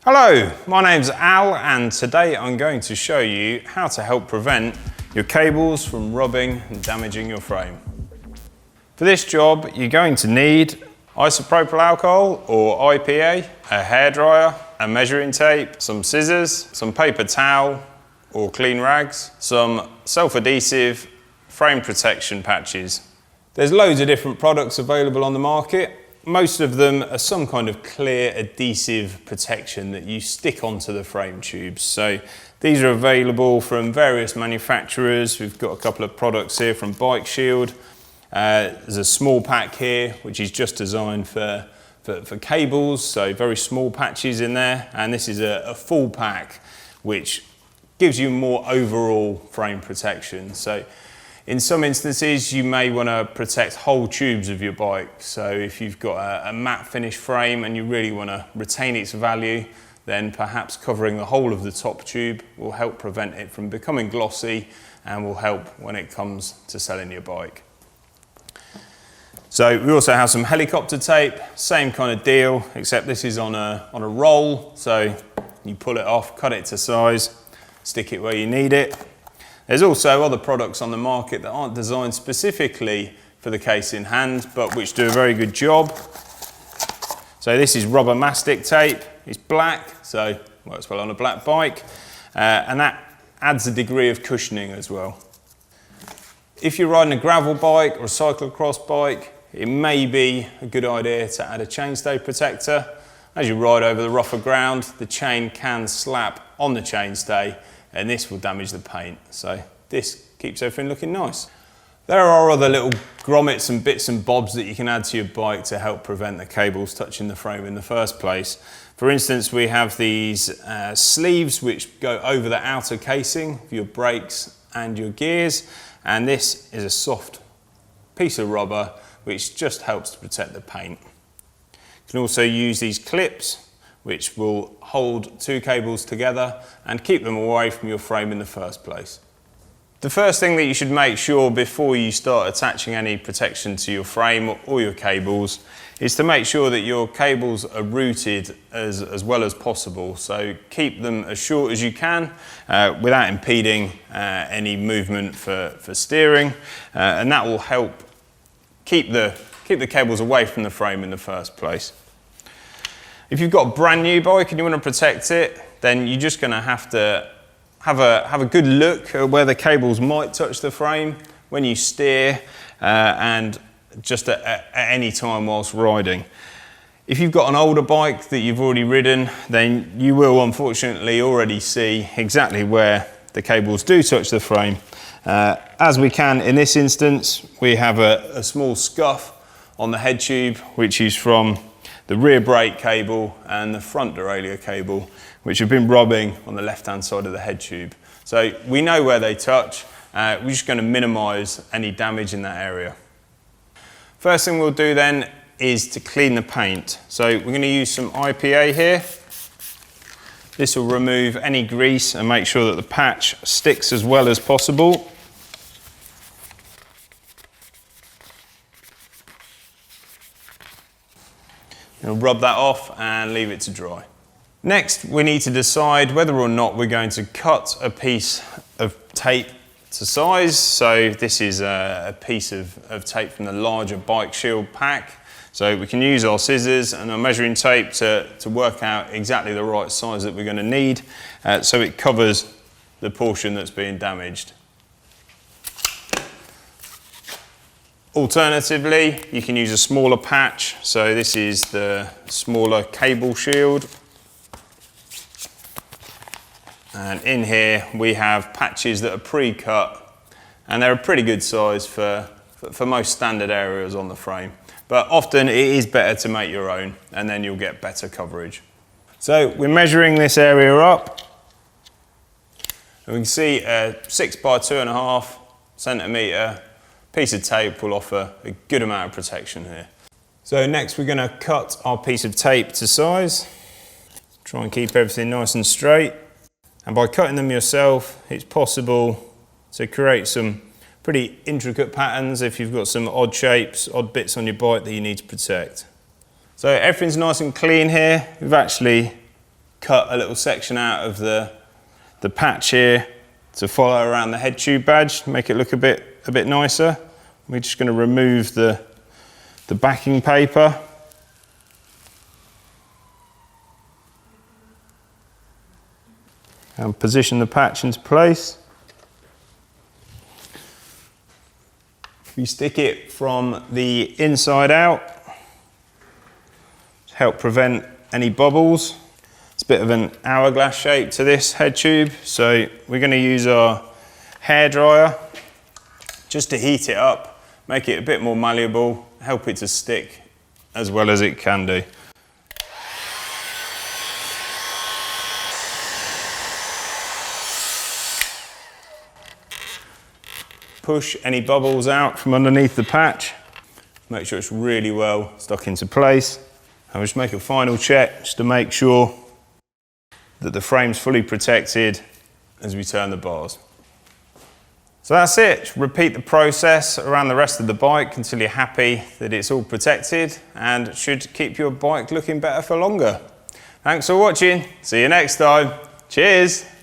Hello, my name's Al and today I'm going to show you how to help prevent your cables from rubbing and damaging your frame. For this job you're going to need isopropyl alcohol or IPA, a hairdryer, a measuring tape, some scissors, some paper towel or clean rags, some self-adhesive frame protection patches. There's loads of different products available on the market. Most of them are some kind of clear adhesive protection that you stick onto the frame tubes. So these are available from various manufacturers. We've got a couple of products here from Bike Shield. There's a small pack here which is just designed for cables, so very small patches in there. And this is a full pack which gives you more overall frame protection. So in some instances, you may want to protect whole tubes of your bike. So if you've got a matte finish frame and you really want to retain its value, then perhaps covering the whole of the top tube will help prevent it from becoming glossy and will help when it comes to selling your bike. So we also have some helicopter tape, same kind of deal, except this is on a roll. So you pull it off, cut it to size, stick it where you need it. There's also other products on the market that aren't designed specifically for the case in hand, but which do a very good job. So this is rubber mastic tape. It's black, so works well on a black bike, and that adds a degree of cushioning as well. If you're riding a gravel bike or a cyclocross bike, it may be a good idea to add a chainstay protector. As you ride over the rougher ground, the chain can slap on the chainstay, and this will damage the paint. So this keeps everything looking nice. There are other little grommets and bits and bobs that you can add to your bike to help prevent the cables touching the frame in the first place. For instance, we have these sleeves which go over the outer casing of your brakes and your gears, and this is a soft piece of rubber which just helps to protect the paint. You can also use these clips which will hold two cables together and keep them away from your frame in the first place. The first thing that you should make sure before you start attaching any protection to your frame or your cables is to make sure that your cables are routed as well as possible. So keep them as short as you can without impeding any movement for steering, and that will help keep the cables away from the frame in the first place. If you've got a brand new bike and you want to protect it, then you're just going to have a good look at where the cables might touch the frame when you steer and just at any time whilst riding. If you've got an older bike that you've already ridden, then you will unfortunately already see exactly where the cables do touch the frame. As we can in this instance, we have a small scuff on the head tube, which is from the rear brake cable and the front derailleur cable, which have been rubbing on the left-hand side of the head tube. So we know where they touch. We're just going to minimise any damage in that area. First thing we'll do then is to clean the paint. So we're going to use some IPA here. This will remove any grease and make sure that the patch sticks as well as possible. We'll rub that off and leave it to dry. Next, we need to decide whether or not we're going to cut a piece of tape to size. So this is a piece of tape from the larger Bike Shield pack. So we can use our scissors and our measuring tape to work out exactly the right size that we're going to need, so it covers the portion that's being damaged. Alternatively, you can use a smaller patch. So this is the smaller cable shield. And in here we have patches that are pre-cut, and they're a pretty good size for most standard areas on the frame. But often it is better to make your own, and then you'll get better coverage. So we're measuring this area up. And we can see a 6 by 2.5 centimetre piece of tape will offer a good amount of protection here. So next we're going to cut our piece of tape to size. Try and keep everything nice and straight. And by cutting them yourself, it's possible to create some pretty intricate patterns if you've got some odd shapes, odd bits on your bike that you need to protect. So everything's nice and clean here. We've actually cut a little section out of the patch here to follow around the head tube badge, make it look a bit nicer. We're just going to remove the backing paper. And position the patch into place. We stick it from the inside out to help prevent any bubbles. It's a bit of an hourglass shape to this head tube, so we're going to use our hairdryer just to heat it up, make it a bit more malleable, help it to stick as well as it can do. Push any bubbles out from underneath the patch. Make sure it's really well stuck into place. And we'll just make a final check just to make sure that the frame's fully protected as we turn the bars. So that's it. Just repeat the process around the rest of the bike until you're happy that it's all protected, and it should keep your bike looking better for longer. Thanks for watching. See you next time. Cheers.